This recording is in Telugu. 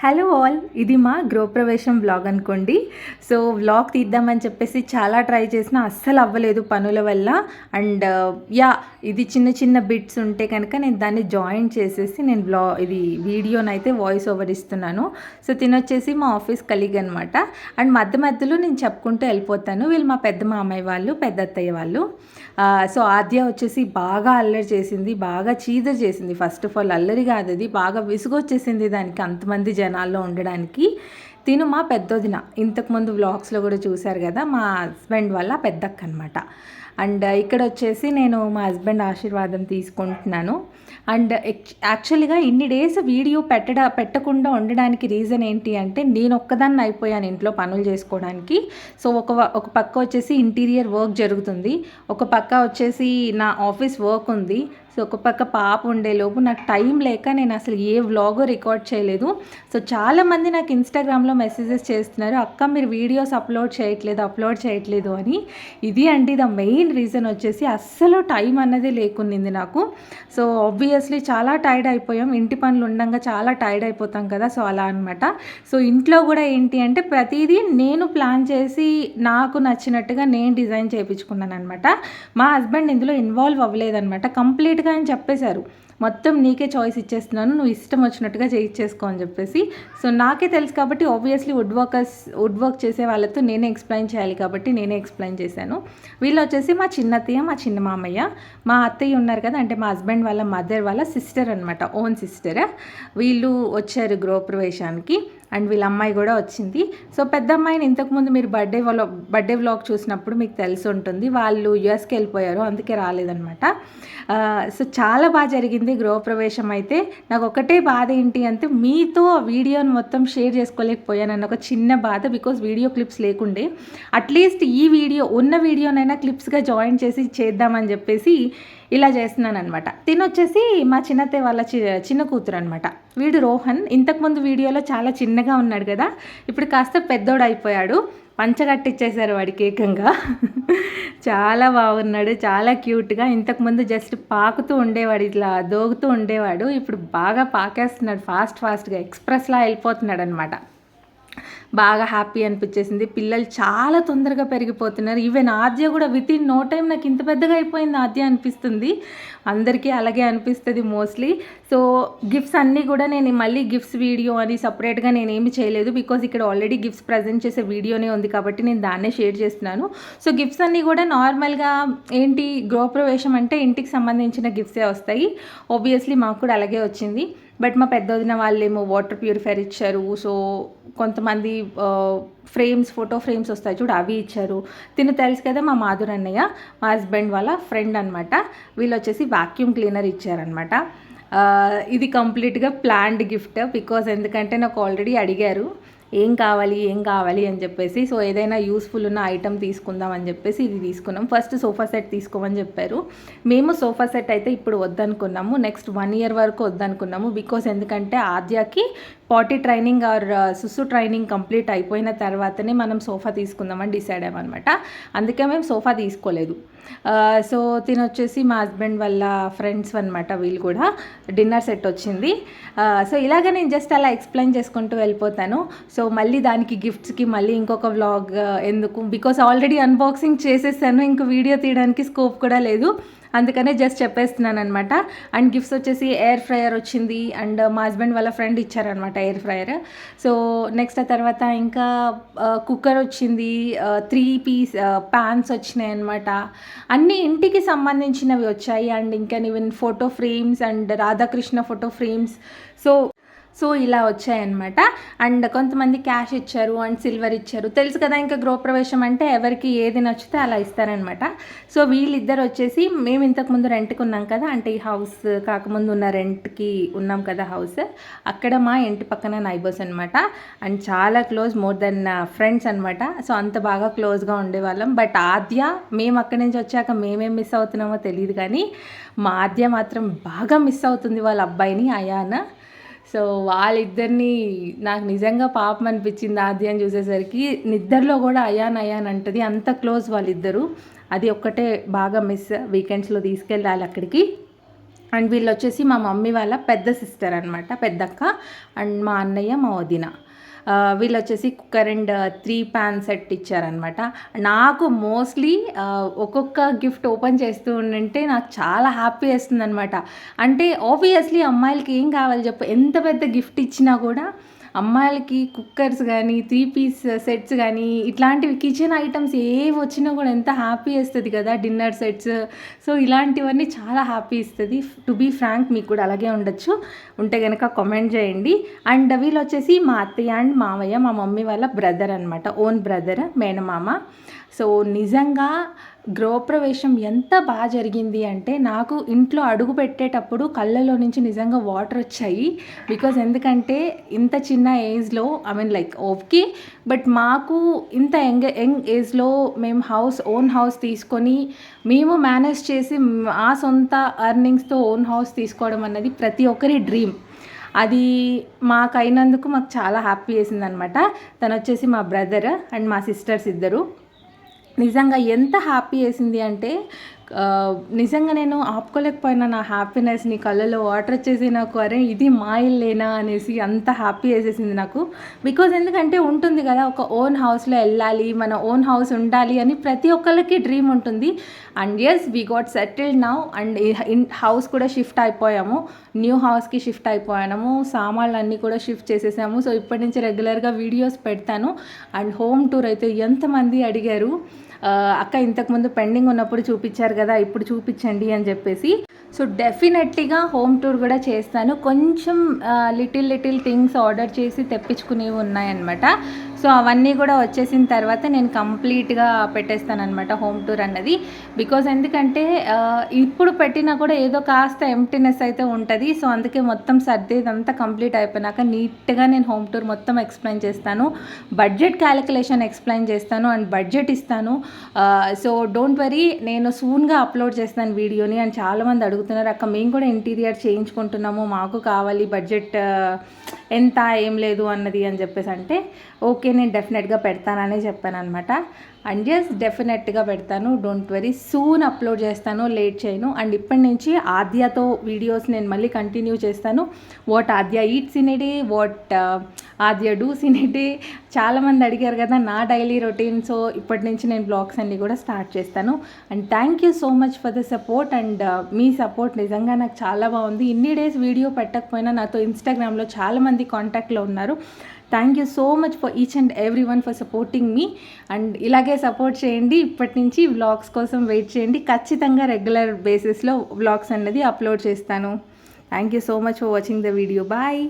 హలో ఆల్, ఇది మా గృహప్రవేశం వ్లాగ్ అనుకోండి. సో వ్లాగ్ తీద్దామని చెప్పేసి చాలా ట్రై చేసినా అస్సలు అవ్వలేదు పనుల వల్ల. అండ్ ఇది చిన్న చిన్న బిట్స్ ఉంటే కనుక నేను దాన్ని జాయిన్ చేసేసి నేను ఇది వీడియోనైతే వాయిస్ ఓవర్ ఇస్తున్నాను. సో తినొచ్చేసి మా ఆఫీస్ కలీగ్ అనమాట. అండ్ మధ్య మధ్యలో నేను చెప్పుకుంటూ వెళ్ళిపోతాను. వీళ్ళు మా పెద్ద మామయ్య వాళ్ళు, పెద్ద అత్తయ్య వాళ్ళు. సో ఆద్య వచ్చేసి బాగా అల్లరి చేసింది, బాగా చీదర్ చేసింది. ఫస్ట్ ఆఫ్ ఆల్ అల్లరి కాదు, అది బాగా విసుగొచ్చేసింది దానికి అంతమంది జనాల్లో ఉండడానికి. తిను మా పెద్దొదిన, ఇంతకుముందు వ్లాగ్స్లో కూడా చూశారు కదా, మా హస్బెండ్ వల్ల పెద్దక్క అనమాట. అండ్ ఇక్కడ వచ్చేసి నేను మా హస్బెండ్ ఆశీర్వాదం తీసుకుంటున్నాను. అండ్ యాక్చువల్గా ఇన్ని డేస్ వీడియో పెట్టకుండా ఉండడానికి రీజన్ ఏంటి అంటే, నేను ఒక్కదాన్ని అయిపోయాను ఇంట్లో పనులు చేసుకోవడానికి. సో ఒక పక్క వచ్చేసి ఇంటీరియర్ వర్క్ జరుగుతుంది, ఒక పక్క వచ్చేసి నా ఆఫీస్ వర్క్ ఉంది. సో ఒక పక్క పాప ఉండేలోపు నాకు టైం లేక నేను అసలు ఏ వ్లాగో రికార్డ్ చేయలేదు. సో చాలామంది నాకు ఇన్స్టాగ్రామ్లో మెసేజెస్ చేస్తున్నారు, అక్క మీరు వీడియోస్ అప్లోడ్ చేయట్లేదు అని. ఇది అండి ద మెయిన్ రీజన్ వచ్చేసి, అస్సలు టైం అన్నది లేకునింది నాకు. సో ఆబ్వియస్లీ చాలా టైర్డ్ అయిపోయాం, ఇంటి పనులు ఉండగా చాలా టైర్డ్ అయిపోతాం కదా. సో అలా అనమాట. సో ఇంట్లో కూడా ఏంటి అంటే ప్రతిదీ నేను ప్లాన్ చేసి నాకు నచ్చినట్టుగా నేను డిజైన్ చేయించుకున్నాను అనమాట. మా హస్బెండ్ ఇందులో ఇన్వాల్వ్ అవ్వలేదన్నమాట. కంప్లీట్గా ఆయన చెప్పేశారు, మొత్తం నీకే చాయిస్ ఇచ్చేస్తున్నాను, నువ్వు ఇష్టం వచ్చినట్టుగా చేయించేసుకో అని చెప్పేసి. సో నాకే తెలుసు కాబట్టి ఆబ్వియస్లీ వుడ్ వర్క్ చేసే వాళ్ళతో నేనే ఎక్స్ప్లెయిన్ చేయాలి కాబట్టి నేనే ఎక్స్ప్లెయిన్ చేశాను. వీళ్ళు వచ్చేసి మా చిన్నత్తయ్య, మా చిన్న మామయ్య. మా అత్తయ్య ఉన్నారు కదా, అంటే మా హస్బెండ్ వాళ్ళ మదర్ వాళ్ళ సిస్టర్ అనమాట, ఓన్ సిస్టర్. వీళ్ళు వచ్చారు గృహప్రవేశానికి. అండ్ వీళ్ళ అమ్మాయి కూడా వచ్చింది. సో పెద్ద అమ్మాయిని ఇంతకుముందు మీరు బర్త్డే వ్లాగ్ చూసినప్పుడు మీకు తెలిసి ఉంటుంది, వాళ్ళు యుఎస్కి వెళ్ళిపోయారు, అందుకే రాలేదనమాట. సో చాలా బాగా జరిగింది గృహప్రవేశం అయితే. నాకు ఒకటే బాధ ఏంటి అంటే, మీతో ఆ వీడియోని మొత్తం షేర్ చేసుకోలేకపోయానన్న ఒక చిన్న బాధ. బికాజ్ వీడియో క్లిప్స్ లేకుండే, అట్లీస్ట్ ఈ ఉన్న వీడియోనైనా క్లిప్స్గా జాయిన్ చేసి చేద్దామని చెప్పేసి ఇలా చేస్తున్నాను అనమాట. తినొచ్చేసి మా చిన్నత్తయ్య వాళ్ళ చిన్న కూతురు అనమాట. వీడు రోహన్, ఇంతకుముందు వీడియోలో చాలా చిన్నగా ఉన్నాడు కదా, ఇప్పుడు కాస్త పెద్దోడు అయిపోయాడు, పంచగట్టిచ్చేశారు వాడికి ఏకంగా. చాలా బాగున్నాడు, చాలా క్యూట్గా. ఇంతకుముందు జస్ట్ పాకుతూ ఉండేవాడు, ఇట్లా దోగుతూ ఉండేవాడు, ఇప్పుడు బాగా పాకేస్తున్నాడు, ఫాస్ట్గా ఎక్స్ప్రెస్లా వెళ్ళిపోతున్నాడు అనమాట. బాగా హ్యాపీ అనిపించేసింది. పిల్లలు చాలా తొందరగా పెరిగిపోతున్నారు. ఈవెన్ ఆద్య కూడా విత్ ఇన్ నో టైం నాకు ఇంత పెద్దగా అయిపోయింది ఆద్య అనిపిస్తుంది. అందరికీ అలాగే అనిపిస్తుంది మోస్ట్లీ. సో గిఫ్ట్స్ అన్నీ కూడా నేను మళ్ళీ గిఫ్ట్స్ వీడియో అని సపరేట్గా నేనేమి చేయలేదు, బికాజ్ ఇక్కడ ఆల్రెడీ గిఫ్ట్స్ ప్రజెంట్ చేసే వీడియోనే ఉంది కాబట్టి నేను దాన్నే షేర్ చేస్తున్నాను. సో గిఫ్ట్స్ అన్నీ కూడా నార్మల్గా ఏంటి, గృహప్రవేశం అంటే ఇంటికి సంబంధించిన గిఫ్ట్సే వస్తాయి. ఆబ్వియస్లీ మాకు కూడా అలాగే వచ్చింది. బట్ మా పెద్దొదిన వాళ్ళేమో వాటర్ ప్యూరిఫైర్ ఇచ్చారు. సో కొంతమంది ఫోటో ఫ్రేమ్స్ వస్తాయి చూడు, అవి ఇచ్చారు. తెలుసు కదా, మా మాధుర్ అన్నయ్య, మా హస్బెండ్ వాళ్ళ ఫ్రెండ్ అనమాట. వీళ్ళు వచ్చేసి వాక్యూమ్ క్లీనర్ ఇచ్చారనమాట. ఇది కంప్లీట్గా ప్లాన్డ్ గిఫ్ట్. బికాజ్ ఎందుకంటే నాకు ఆల్రెడీ అడిగారు ఏం కావాలి అని చెప్పేసి. సో ఏదైనా యూస్ఫుల్ ఉన్న ఐటమ్ తీసుకుందాం అని చెప్పేసి ఇది తీసుకున్నాం. ఫస్ట్ సోఫా సెట్ తీసుకోమని చెప్పారు. మేము సోఫా సెట్ అయితే ఇప్పుడు వద్దనుకున్నాము, నెక్స్ట్ 1 year వరకు వద్దనుకున్నాము. బికాజ్ ఎందుకంటే ఆద్యకి పాటీ ట్రైనింగ్ ఆర్ సుసు ట్రైనింగ్ కంప్లీట్ అయిపోయిన తర్వాతనే మనం సోఫా తీసుకుందామని డిసైడ్ అయ్యామన్నమాట. అందుకే మేము సోఫా తీసుకోలేదు. సో తినొచ్చేసి మా హస్బెండ్ వాళ్ళ ఫ్రెండ్స్ అనమాట, వీళ్ళు కూడా డిన్నర్ సెట్ వచ్చింది. సో ఇలాగ నేను జస్ట్ అలా ఎక్స్ప్లెయిన్ చేసుకుంటూ వెళ్ళిపోతాను. సో మళ్ళీ దానికి గిఫ్ట్స్కి మళ్ళీ ఇంకొక వ్లాగ్ ఎందుకు, బికాస్ ఆల్రెడీ అన్బాక్సింగ్ చేసేసాను, ఇంక వీడియో తీయడానికి స్కోప్ కూడా లేదు, అందుకనే జస్ట్ చెప్పేస్తున్నాను అనమాట. అండ్ గిఫ్ట్స్ వచ్చేసి ఎయిర్ ఫ్రైయర్ వచ్చింది, అండ్ మా హస్బెండ్ వాళ్ళ ఫ్రెండ్ ఇచ్చారనమాట ఎయిర్ ఫ్రైయర్. సో నెక్స్ట్ ఆ తర్వాత ఇంకా కుక్కర్ వచ్చింది, 3 piece ప్యాన్స్ వచ్చినాయి అనమాట. అన్నీ ఇంటికి సంబంధించినవి వచ్చాయి. అండ్ ఇంకా even photo frames and Radhakrishna photo frames so ఇలా వచ్చాయన్నమాట. అండ్ కొంతమంది క్యాష్ ఇచ్చారు అండ్ సిల్వర్ ఇచ్చారు. తెలుసు కదా, ఇంకా గృహప్రవేశం అంటే ఎవరికి ఏది నచ్చితే అలా ఇస్తారనమాట. సో వీళ్ళిద్దరు వచ్చేసి, మేము ఇంతకుముందు రెంట్కి ఉన్నాం కదా, అంటే ఈ హౌస్ కాకముందు ఉన్న రెంట్కి ఉన్నాం కదా హౌస్, అక్కడ మా ఇంటి పక్కన నైబర్స్ అనమాట. అండ్ చాలా క్లోజ్, మోర్ దెన్ ఫ్రెండ్స్ అనమాట. సో అంత బాగా క్లోజ్గా ఉండేవాళ్ళం. బట్ ఆద్య, మేము అక్కడి నుంచి వచ్చాక మేమేం మిస్ అవుతున్నామో తెలియదు కానీ మా ఆద్య మాత్రం బాగా మిస్ అవుతుంది వాళ్ళ అబ్బాయిని, అయాన్. సో వాళ్ళిద్దరిని నాకు నిజంగా పాపం అనిపించింది ఆద్యాన్ని చూసేసరికి. నిద్రలో కూడా అయాన్ అంటది, అంత క్లోజ్ వాళ్ళిద్దరు. అది ఒక్కటే బాగా మిస్. వీకెండ్స్లో తీసుకెళ్ళాలి అక్కడికి. అండ్ వీళ్ళు వచ్చేసి మా మమ్మీ వాళ్ళ పెద్ద సిస్టర్ అనమాట, పెద్దక్క. అండ్ మా అన్నయ్య, మా వదిన. వీళ్ళు వచ్చేసి కుక్కర్ అండ్ 3 పాన్ సెట్ ఇచ్చారనమాట. నాకు మోస్ట్లీ ఒక్కొక్క గిఫ్ట్ ఓపెన్ చేస్తూ ఉంటే నాకు చాలా హ్యాపీ వేస్తుంది అనమాట. అంటే ఆబ్వియస్లీ అమ్మాయిలకి ఏం కావాలి చెప్పు, ఎంత పెద్ద గిఫ్ట్ ఇచ్చినా కూడా అమ్మాయిలకి కుక్కర్స్ కానీ 3 పీస్ సెట్స్ కానీ ఇట్లాంటివి కిచెన్ ఐటమ్స్ ఏవి వచ్చినా కూడా ఎంత హ్యాపీ ఇస్తుంది కదా, డిన్నర్ సెట్స్. సో ఇలాంటివన్నీ చాలా హ్యాపీ ఇస్తుంది. టు బీ ఫ్రాంక్ మీకు కూడా అలాగే ఉండొచ్చు, ఉంటే కనుక కామెంట్ చేయండి. అండ్ వీళ్ళు వచ్చేసి మా అత్తయ్య అండ్ మామయ్య, మా మమ్మీ వాళ్ళ బ్రదర్ అనమాట, ఓన్ బ్రదర్, మేనమామ. సో నిజంగా గృహప్రవేశం ఎంత బాగా జరిగింది అంటే నాకు ఇంట్లో అడుగు పెట్టేటప్పుడు కళ్ళలో నుంచి నిజంగా వాటర్ వచ్చాయి. బికాజ్ ఎందుకంటే ఇంత చిన్న ఏజ్లో లైక్ ఓకే, బట్ మాకు ఇంత యంగ్ ఏజ్లో మేము ఓన్ హౌస్ తీసుకొని మేము మేనేజ్ చేసి ఆ సొంత ఎర్నింగ్స్తో ఓన్ హౌస్ తీసుకోవడం అన్నది ప్రతి ఒక్కరి డ్రీమ్. అది మాకు అయినందుకు మాకు చాలా హ్యాపీ వేసింది అనమాట. తను వచ్చేసి మా బ్రదర్ అండ్ మా సిస్టర్స్ ఇద్దరు. నిజంగా ఎంత హ్యాపీ వేసింది అంటే నిజంగా నేను ఆపుకోలేకపోయినా నా హ్యాపీనెస్ని. కళ్ళలో వాటర్ వచ్చేసి నాకు, అరే ఇది మా ఇల్లేనా అనేసి అంత హ్యాపీ వేసేసింది నాకు. బికాజ్ ఎందుకంటే ఉంటుంది కదా, ఒక ఓన్ హౌస్లో వెళ్ళాలి, మన ఓన్ హౌస్ ఉండాలి అని ప్రతి ఒక్కరికి డ్రీమ్ ఉంటుంది. And yes, we got settled now. And house కూడా షిఫ్ట్ అయిపోయాము, న్యూ హౌస్కి షిఫ్ట్ అయిపోయాము, సామాన్లు అన్నీ కూడా షిఫ్ట్ చేసేసాము. సో ఇప్పటి నుంచి రెగ్యులర్గా వీడియోస్ పెడతాను. అండ్ హోమ్ టూర్ అయితే ఎంతమంది అడిగారు, అక్క ఇంతకుముందు పెండింగ్ ఉన్నప్పుడు చూపించారు కదా, ఇప్పుడు చూపించండి అని చెప్పేసి. సో డెఫినెట్లీగా హోమ్ టూర్ కూడా చేస్తాను. కొంచెం లిటిల్ థింగ్స్ ఆర్డర్ చేసి తెప్పించుకునేవి ఉన్నాయన్నమాట. సో అవన్నీ కూడా వచ్చేసిన తర్వాత నేను కంప్లీట్గా పెట్టేస్తానమాట హోమ్ టూర్ అన్నది. బికాజ్ ఎందుకంటే ఇప్పుడు పెట్టినా కూడా ఏదో కాస్త ఎంప్టీనెస్ అయితే ఉంటుంది. సో అందుకే మొత్తం సర్దేదంతా కంప్లీట్ అయిపోయినాక నీట్గా నేను హోమ్ టూర్ మొత్తం ఎక్స్ప్లెయిన్ చేస్తాను, బడ్జెట్ క్యాలిక్యులేషన్ ఎక్స్ప్లెయిన్ చేస్తాను అండ్ బడ్జెట్ ఇస్తాను. సో డోంట్ వరీ, నేను సూన్గా అప్లోడ్ చేస్తాను వీడియోని. అండ్ చాలామంది అడుగుతున్నారు, అక్క మేము కూడా ఇంటీరియర్ చేయించుకుంటున్నాము, మాకు కావాలి, బడ్జెట్ ఎంత ఏం లేదు అన్నది అని చెప్పేసి అంటే ఓకే, నేను డెఫినెట్గా పెడతానని చెప్పాను అనమాట. అండ్ ఎస్, డెఫినెట్గా పెడతాను, డోంట్ వెరీ, సూన్ అప్లోడ్ చేస్తాను, లేట్ చేయను. అండ్ ఇప్పటి నుంచి ఆద్యతో వీడియోస్ నేను మళ్ళీ కంటిన్యూ చేస్తాను. What Aadya eats in a day, what Aadya does in a day. చాలామంది అడిగారు కదా నా డైలీ రొటీన్. సో ఇప్పటి నుంచి నేను బ్లాగ్స్ అన్నీ కూడా స్టార్ట్ చేస్తాను. And thank you so much for the support. And me support నిజంగా నాకు చాలా బాగుంది. ఇన్ని డేస్ వీడియో పెట్టకపోయినా నాతో ఇన్స్టాగ్రామ్లో చాలామంది కాంటాక్ట్లో ఉన్నారు. Thank you so much for each and every one for supporting me. And ఇలాగే సపోర్ట్ చేయండి. ఇప్పటి నుంచి వ్లాగ్స్ కోసం వెయిట్ చేయండి. ఖచ్చితంగా రెగ్యులర్ బేసిస్లో వ్లాగ్స్ అన్నది అప్లోడ్ చేస్తాను. Thank you so much for watching the video. Bye.